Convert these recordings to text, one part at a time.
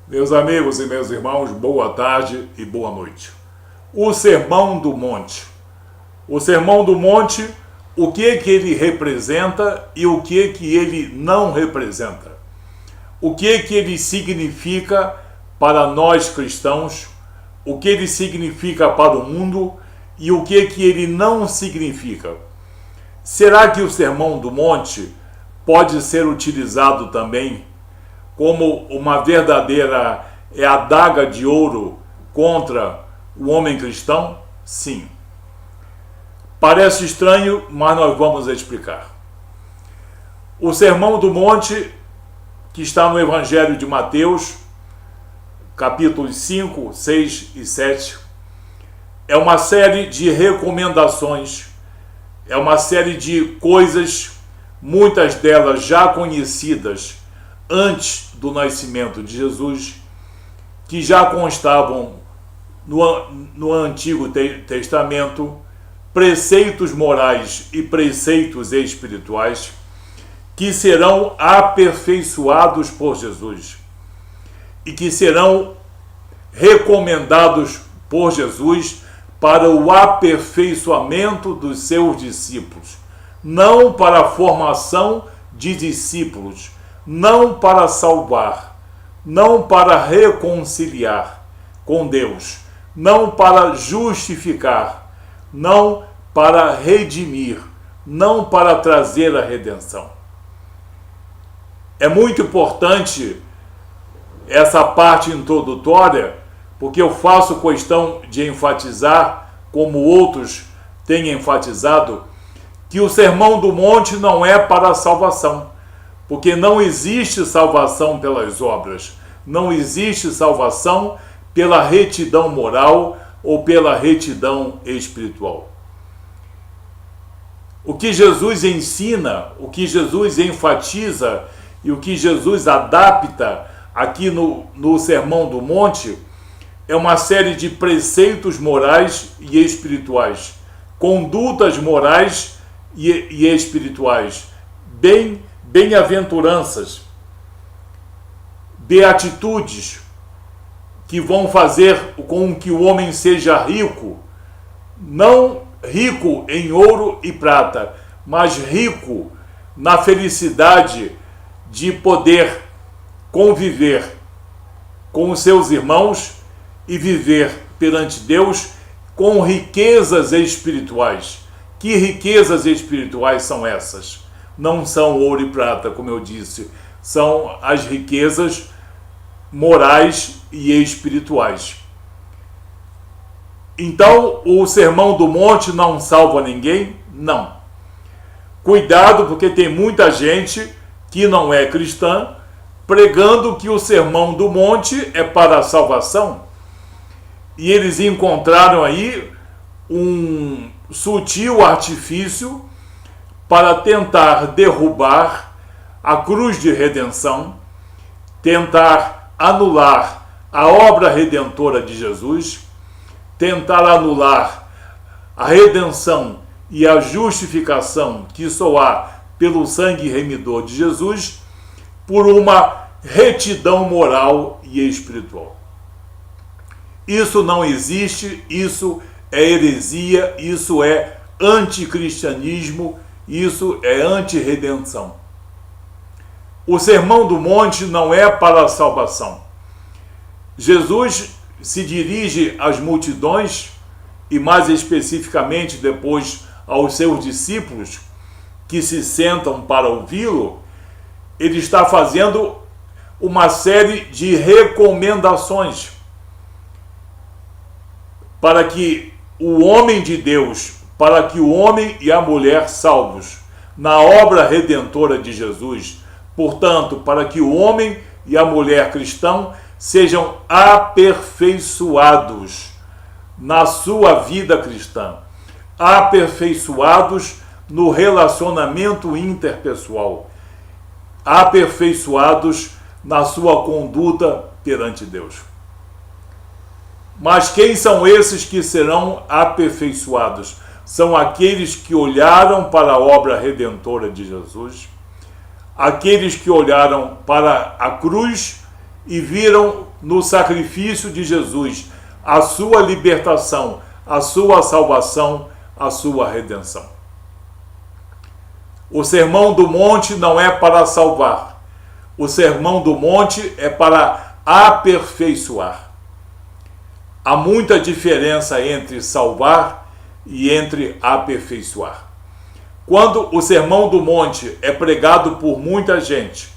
Meus amigos e meus irmãos, boa tarde e boa noite. O Sermão do Monte. O Sermão do Monte, o que ele representa e o que ele não representa. O que ele significa para nós cristãos, o que ele significa para o mundo e o que ele não significa. Será que o Sermão do Monte pode ser utilizado também como uma verdadeira adaga de ouro contra o homem cristão? Sim. Parece estranho, mas nós vamos explicar. O Sermão do Monte, que está no Evangelho de Mateus, capítulos 5, 6 e 7, é uma série de recomendações, é uma série de coisas, muitas delas já conhecidas antes do nascimento de Jesus, que já constavam no Antigo Testamento, preceitos morais e preceitos espirituais que serão aperfeiçoados por Jesus e que serão recomendados por Jesus para o aperfeiçoamento dos seus discípulos, não para a formação de discípulos, não para salvar, não para reconciliar com Deus, não para justificar, não para redimir, não para trazer a redenção. É muito importante essa parte introdutória, porque eu faço questão de enfatizar, como outros têm enfatizado, que o Sermão do Monte não é para a salvação, porque não existe salvação pelas obras, não existe salvação pela retidão moral ou pela retidão espiritual. O que Jesus ensina, o que Jesus enfatiza e o que Jesus adapta aqui no Sermão do Monte é uma série de preceitos morais e espirituais, condutas morais e espirituais, bem-aventuranças, beatitudes que vão fazer com que o homem seja rico, não rico em ouro e prata, mas rico na felicidade de poder conviver com os seus irmãos e viver perante Deus com riquezas espirituais. Que riquezas espirituais são essas? Não são ouro e prata, como eu disse, são as riquezas morais e espirituais. Então, o Sermão do Monte não salva ninguém? Não. Cuidado, porque tem muita gente que não é cristã pregando que o Sermão do Monte é para a salvação. E eles encontraram aí um sutil artifício para tentar derrubar a cruz de redenção, tentar anular a obra redentora de Jesus, tentar anular a redenção e a justificação que só há pelo sangue remidor de Jesus, por uma retidão moral e espiritual. Isso não existe, isso é heresia, isso é anticristianismo, isso é antirredenção. O Sermão do Monte não é para a salvação. Jesus se dirige às multidões, e mais especificamente depois aos seus discípulos, que se sentam para ouvi-lo. Ele está fazendo uma série de recomendações para que o homem de Deus, para que o homem e a mulher salvos na obra redentora de Jesus, portanto, para que o homem e a mulher cristão sejam aperfeiçoados na sua vida cristã, aperfeiçoados no relacionamento interpessoal, aperfeiçoados na sua conduta perante Deus. Mas quem são esses que serão aperfeiçoados? São aqueles que olharam para a obra redentora de Jesus, aqueles que olharam para a cruz e viram no sacrifício de Jesus, a sua libertação, a sua salvação, a sua redenção. O Sermão do Monte não é para salvar. O Sermão do Monte é para aperfeiçoar. Há muita diferença entre salvar e entre aperfeiçoar. Quando o Sermão do Monte é pregado por muita gente,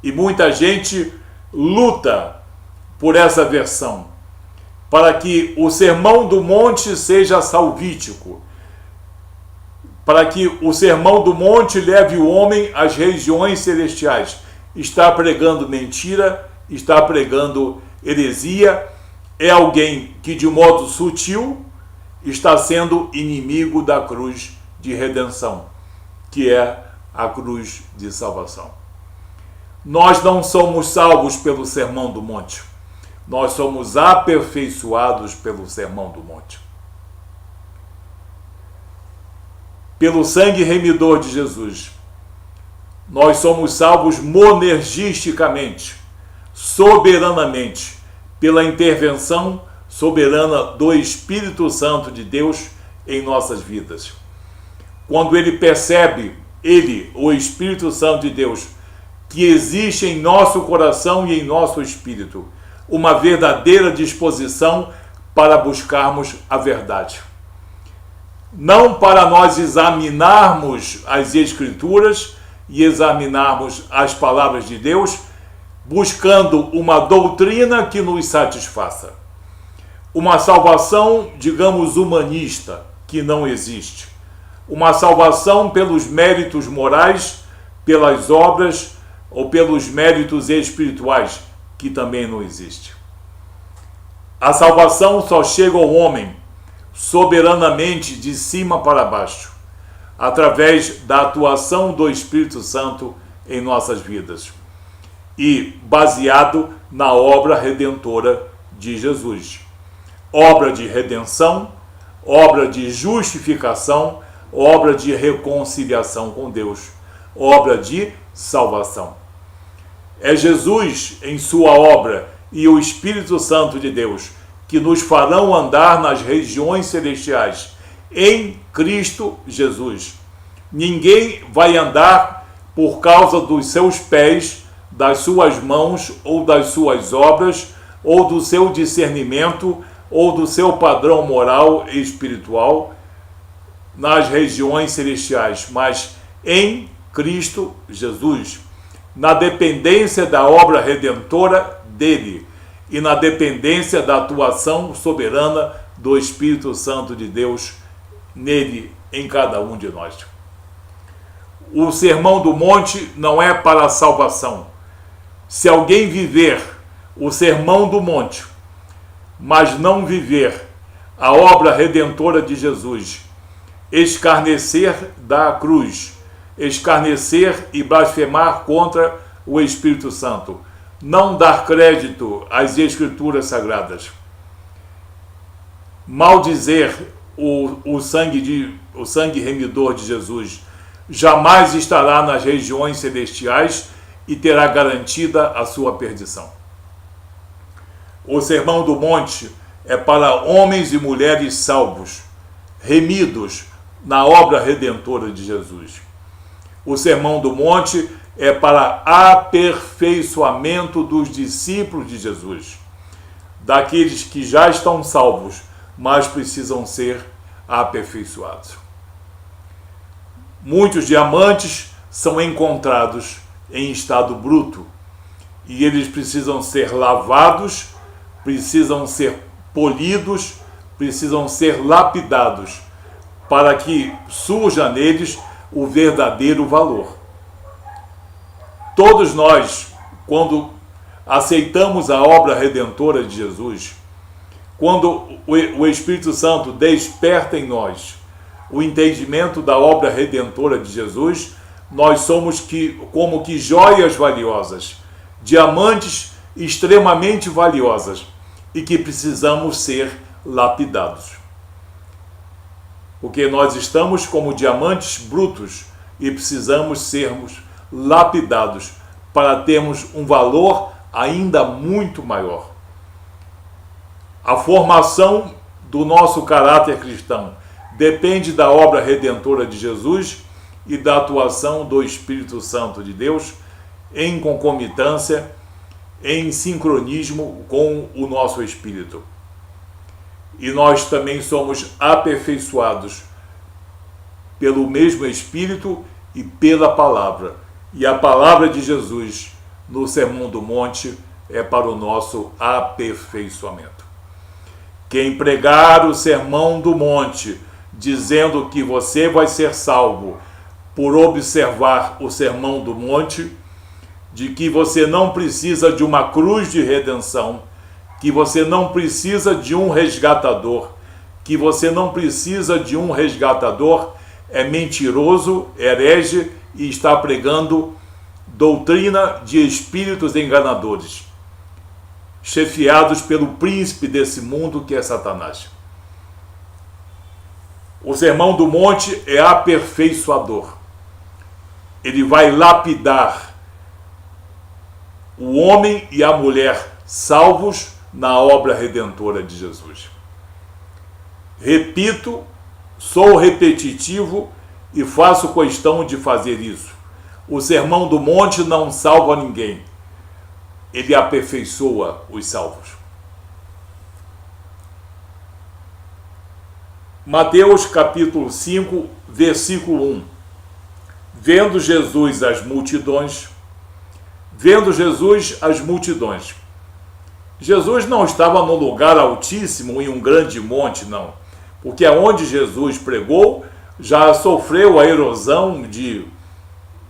e muita gente luta por essa versão, para que o Sermão do Monte seja salvítico, para que o Sermão do Monte leve o homem às regiões celestiais. Está pregando mentira, está pregando heresia, é alguém que de modo sutil está sendo inimigo da cruz de redenção, que é a cruz de salvação. Nós não somos salvos pelo Sermão do Monte, nós somos aperfeiçoados pelo Sermão do Monte. Pelo sangue remidor de Jesus, nós somos salvos monergisticamente, soberanamente, pela intervenção soberana do Espírito Santo de Deus em nossas vidas. Quando ele percebe, o Espírito Santo de Deus, que existe em nosso coração e em nosso espírito uma verdadeira disposição para buscarmos a verdade. Não para nós examinarmos as Escrituras e examinarmos as palavras de Deus, buscando uma doutrina que nos satisfaça. Uma salvação, digamos, humanista, que não existe. Uma salvação pelos méritos morais, pelas obras ou pelos méritos espirituais, que também não existe. A salvação só chega ao homem soberanamente de cima para baixo, através da atuação do Espírito Santo em nossas vidas e baseado na obra redentora de Jesus. Obra de redenção, obra de justificação, obra de reconciliação com Deus, obra de salvação. É Jesus em sua obra e o Espírito Santo de Deus que nos farão andar nas regiões celestiais em Cristo Jesus. Ninguém vai andar por causa dos seus pés, das suas mãos ou das suas obras, ou do seu discernimento, ou do seu padrão moral e espiritual nas regiões celestiais, mas em Cristo Jesus, na dependência da obra redentora dele e na dependência da atuação soberana do Espírito Santo de Deus nele, em cada um de nós. O Sermão do Monte não é para a salvação. Se alguém viver o Sermão do Monte, mas não viver a obra redentora de Jesus, escarnecer da cruz, escarnecer e blasfemar contra o Espírito Santo, não dar crédito às Escrituras Sagradas, maldizer o sangue remidor de Jesus, jamais estará nas regiões celestiais e terá garantida a sua perdição. O Sermão do Monte é para homens e mulheres salvos, remidos na obra redentora de Jesus. O Sermão do Monte é para aperfeiçoamento dos discípulos de Jesus, daqueles que já estão salvos, mas precisam ser aperfeiçoados. Muitos diamantes são encontrados em estado bruto e eles precisam ser lavados, precisam ser polidos, precisam ser lapidados para que surja neles o verdadeiro valor. Todos nós, quando aceitamos a obra redentora de Jesus, quando o Espírito Santo desperta em nós o entendimento da obra redentora de Jesus, nós somos como que joias valiosas, diamantes extremamente valiosas e que precisamos ser lapidados. Porque nós estamos como diamantes brutos e precisamos sermos lapidados para termos um valor ainda muito maior. A formação do nosso caráter cristão depende da obra redentora de Jesus e da atuação do Espírito Santo de Deus em concomitância, em sincronismo com o nosso espírito. E nós também somos aperfeiçoados pelo mesmo Espírito e pela palavra. E a palavra de Jesus no Sermão do Monte é para o nosso aperfeiçoamento. Quem pregar o Sermão do Monte dizendo que você vai ser salvo por observar o Sermão do Monte, de que você não precisa de uma cruz de redenção, que você não precisa de um resgatador, que você não precisa de um resgatador, é mentiroso, herege e está pregando doutrina de espíritos enganadores, chefiados pelo príncipe desse mundo que é Satanás. O Sermão do Monte é aperfeiçoador. Ele vai lapidar o homem e a mulher salvos na obra redentora de Jesus. Repito, sou repetitivo e faço questão de fazer isso. O Sermão do Monte não salva ninguém. Ele aperfeiçoa os salvos. Mateus capítulo 5, versículo 1. Vendo Jesus as multidões. Jesus não estava no lugar altíssimo em um grande monte, não. Porque aonde Jesus pregou já sofreu a erosão de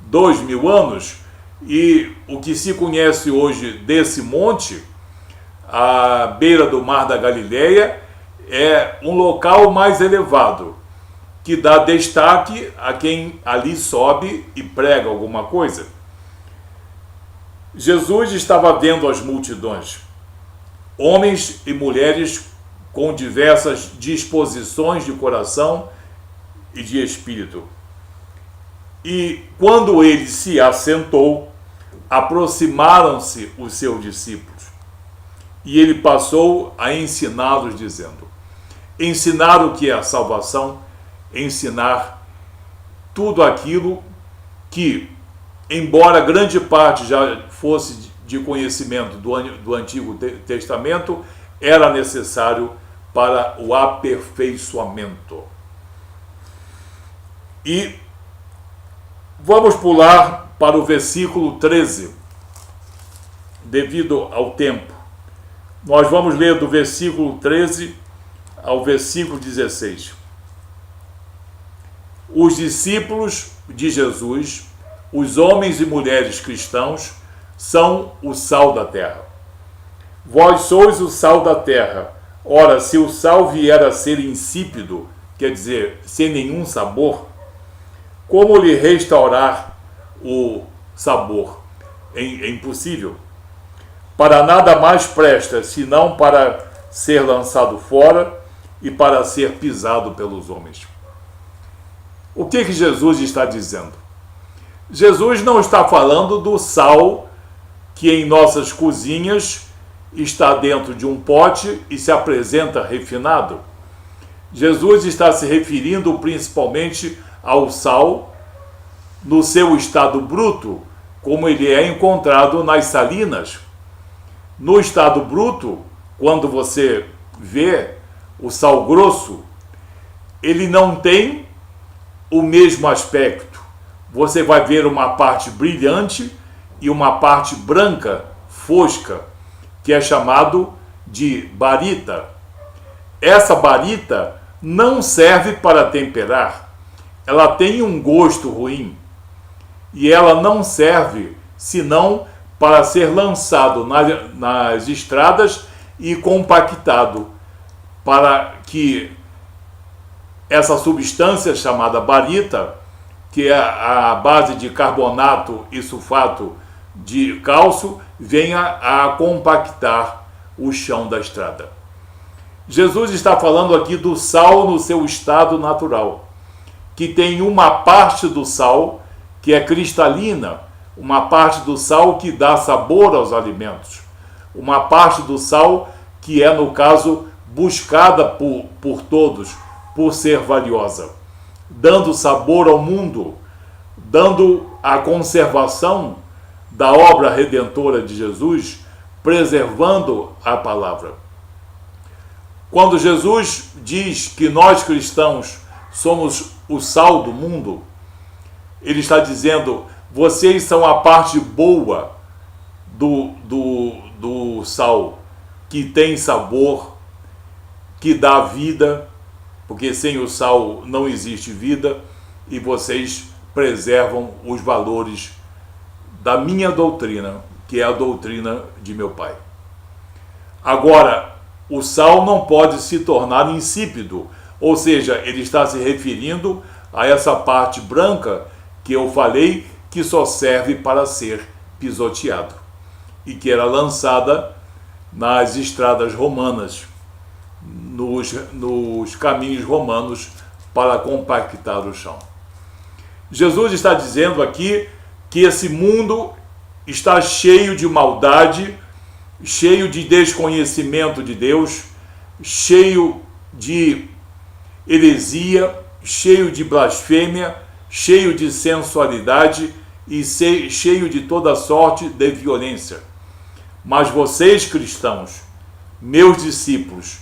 2000 anos, e o que se conhece hoje desse monte, à beira do Mar da Galileia, é um local mais elevado, que dá destaque a quem ali sobe e prega alguma coisa. Jesus estava vendo as multidões, homens e mulheres com diversas disposições de coração e de espírito. E quando ele se assentou, aproximaram-se os seus discípulos, e ele passou a ensiná-los, dizendo: ensinar o que é a salvação, ensinar tudo aquilo que, embora grande parte já fosse de conhecimento do Antigo Testamento, era necessário para o aperfeiçoamento. E vamos pular para o versículo 13, devido ao tempo. Nós vamos ler do versículo 13 ao versículo 16. Os discípulos de Jesus, os homens e mulheres cristãos, são o sal da terra. Vós sois o sal da terra. Ora, se o sal vier a ser insípido, quer dizer, sem nenhum sabor, como lhe restaurar o sabor? É impossível. Para nada mais presta, senão para ser lançado fora e para ser pisado pelos homens. O que Jesus está dizendo? Jesus não está falando do sal que em nossas cozinhas está dentro de um pote e se apresenta refinado. Jesus está se referindo principalmente ao sal no seu estado bruto, como ele é encontrado nas salinas. No estado bruto, quando você vê o sal grosso, ele não tem o mesmo aspecto. Você vai ver uma parte brilhante e uma parte branca, fosca, que é chamado de barita. Essa barita não serve para temperar. Ela tem um gosto ruim. E ela não serve senão para ser lançado nas estradas e compactado, para que essa substância chamada barita, que é a base de carbonato e sulfato de cálcio, venha a compactar o chão da estrada. Jesus está falando aqui do sal no seu estado natural, que tem uma parte do sal que é cristalina, uma parte do sal que dá sabor aos alimentos, uma parte do sal que é, no caso, buscada por todos, por ser valiosa, dando sabor ao mundo, dando a conservação da obra redentora de Jesus, preservando a palavra. Quando Jesus diz que nós cristãos somos o sal do mundo, ele está dizendo: vocês são a parte boa do sal, que tem sabor, que dá vida, porque sem o sal não existe vida, e vocês preservam os valores da minha doutrina, que é a doutrina de meu Pai. Agora, o sal não pode se tornar insípido, ou seja, ele está se referindo a essa parte branca que eu falei, que só serve para ser pisoteado e que era lançada nas estradas romanas, nos caminhos romanos, para compactar o chão. Jesus está dizendo aqui que esse mundo está cheio de maldade, cheio de desconhecimento de Deus, cheio de heresia, cheio de blasfêmia, cheio de sensualidade e cheio de toda sorte de violência. Mas vocês, cristãos, meus discípulos,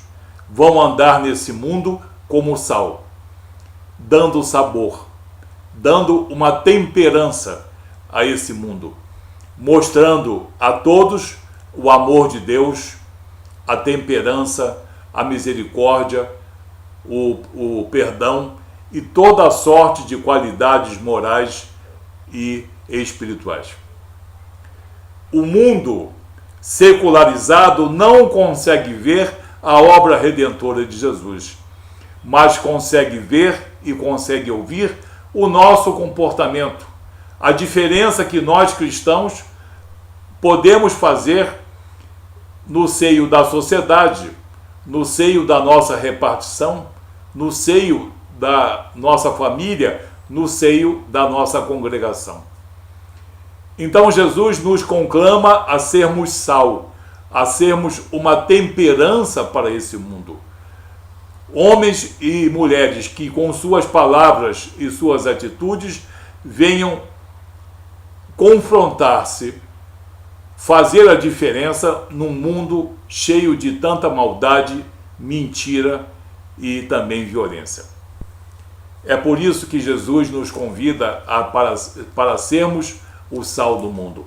vão andar nesse mundo como sal, dando sabor, dando uma temperança a esse mundo, mostrando a todos o amor de Deus, a temperança, a misericórdia, o perdão e toda a sorte de qualidades morais e espirituais. O mundo secularizado não consegue ver a obra redentora de Jesus, mas consegue ver e consegue ouvir o nosso comportamento, a diferença que nós cristãos podemos fazer no seio da sociedade, no seio da nossa repartição, no seio da nossa família, no seio da nossa congregação. Então Jesus nos conclama a sermos sal, a sermos uma temperança para esse mundo. Homens e mulheres que com suas palavras e suas atitudes venham confrontar-se, fazer a diferença num mundo cheio de tanta maldade, mentira e também violência. É por isso que Jesus nos convida para sermos o sal do mundo.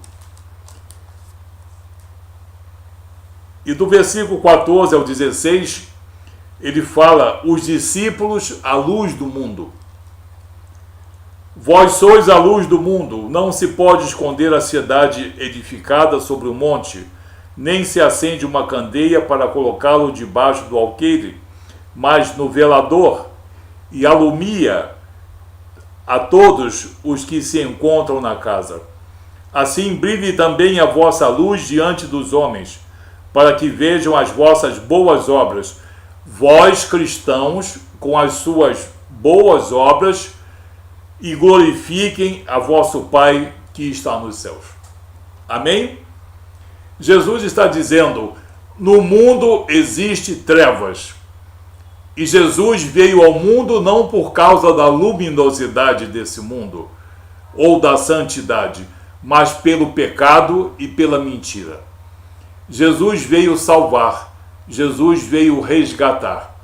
E do versículo 14 ao 16, ele fala: os discípulos, a luz do mundo. Vós sois a luz do mundo, não se pode esconder a cidade edificada sobre o monte, nem se acende uma candeia para colocá-lo debaixo do alqueire, mas no velador, e alumia a todos os que se encontram na casa. Assim brilhe também a vossa luz diante dos homens, para que vejam as vossas boas obras. Vós, cristãos, com as suas boas obras, e glorifiquem a vosso Pai que está nos céus. Amém? Jesus está dizendo: no mundo existe trevas. E Jesus veio ao mundo não por causa da luminosidade desse mundo, ou da santidade, mas pelo pecado e pela mentira. Jesus veio salvar, Jesus veio resgatar.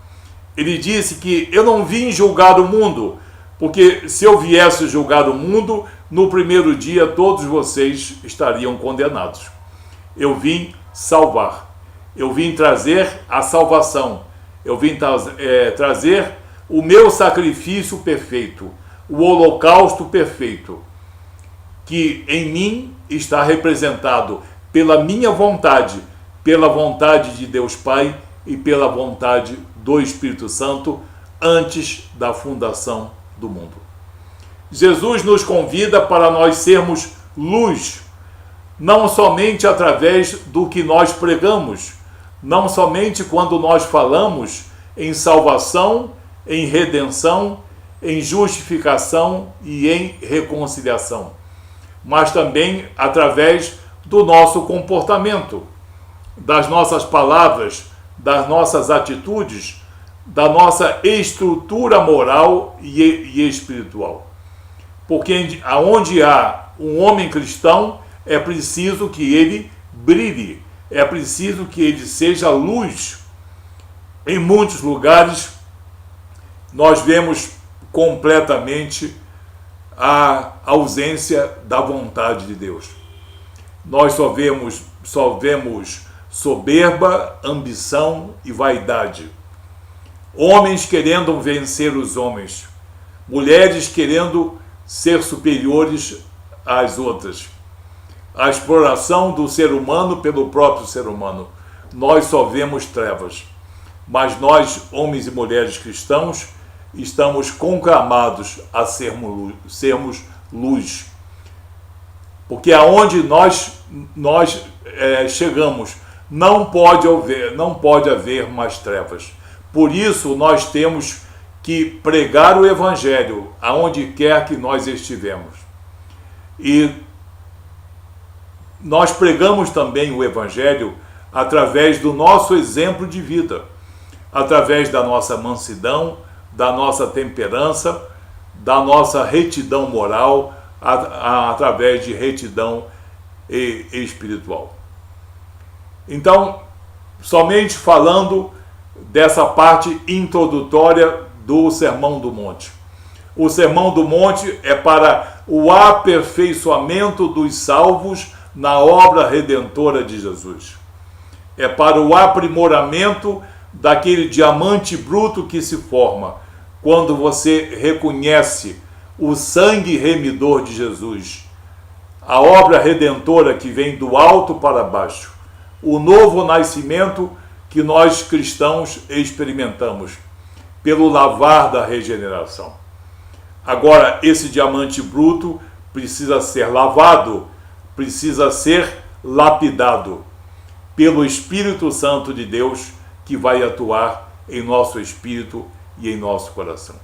Ele disse que eu não vim julgar o mundo, porque se eu viesse julgar o mundo, no primeiro dia todos vocês estariam condenados. Eu vim salvar, eu vim trazer a salvação, eu vim trazer o meu sacrifício perfeito, o holocausto perfeito, que em mim está representado pela minha vontade, pela vontade de Deus Pai e pela vontade do Espírito Santo antes da fundação do mundo. Jesus nos convida para nós sermos luz, não somente através do que nós pregamos, não somente quando nós falamos em salvação, em redenção, em justificação e em reconciliação, mas também através do nosso comportamento, das nossas palavras, das nossas atitudes, da nossa estrutura moral e espiritual. Porque aonde há um homem cristão, é preciso que ele brilhe, é preciso que ele seja luz. Em muitos lugares, nós vemos completamente a ausência da vontade de Deus. Nós só vemos soberba, ambição e vaidade. Homens querendo vencer os homens, mulheres querendo ser superiores às outras. A exploração do ser humano pelo próprio ser humano. Nós só vemos trevas. Mas nós, homens e mulheres cristãos, estamos conclamados a sermos luz. Porque aonde nós chegamos, não pode haver mais trevas. Por isso, nós temos que pregar o Evangelho aonde quer que nós estivemos. E nós pregamos também o Evangelho através do nosso exemplo de vida, através da nossa mansidão, da nossa temperança, da nossa retidão moral, através de retidão espiritual. Então, somente falando dessa parte introdutória do Sermão do Monte. O Sermão do Monte é para o aperfeiçoamento dos salvos na obra redentora de Jesus. É para o aprimoramento daquele diamante bruto que se forma quando você reconhece o sangue remidor de Jesus, a obra redentora que vem do alto para baixo, o novo nascimento que nós cristãos experimentamos pelo lavar da regeneração. Agora, esse diamante bruto precisa ser lavado, precisa ser lapidado pelo Espírito Santo de Deus, que vai atuar em nosso espírito e em nosso coração.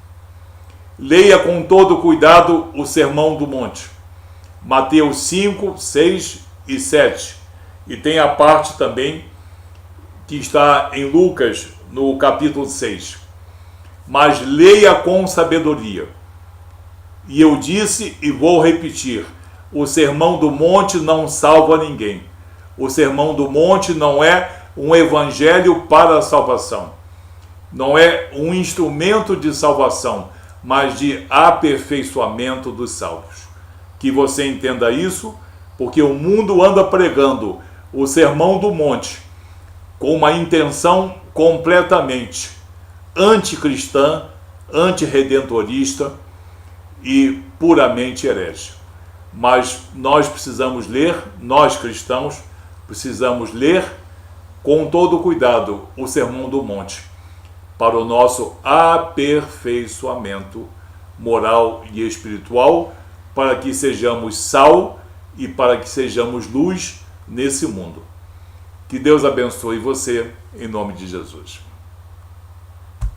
Leia com todo cuidado o Sermão do Monte, Mateus 5, 6 e 7. E tem a parte também que está em Lucas, no capítulo 6. Mas leia com sabedoria. E eu disse e vou repetir, o Sermão do Monte não salva ninguém. O Sermão do Monte não é um evangelho para a salvação. Não é um instrumento de salvação, mas de aperfeiçoamento dos salvos. Que você entenda isso, porque o mundo anda pregando o Sermão do Monte com uma intenção completamente anticristã, antirredentorista e puramente herege. Mas nós precisamos ler, nós cristãos precisamos ler com todo cuidado o Sermão do Monte para o nosso aperfeiçoamento moral e espiritual, para que sejamos sal e para que sejamos luz nesse mundo. Que Deus abençoe você, em nome de Jesus.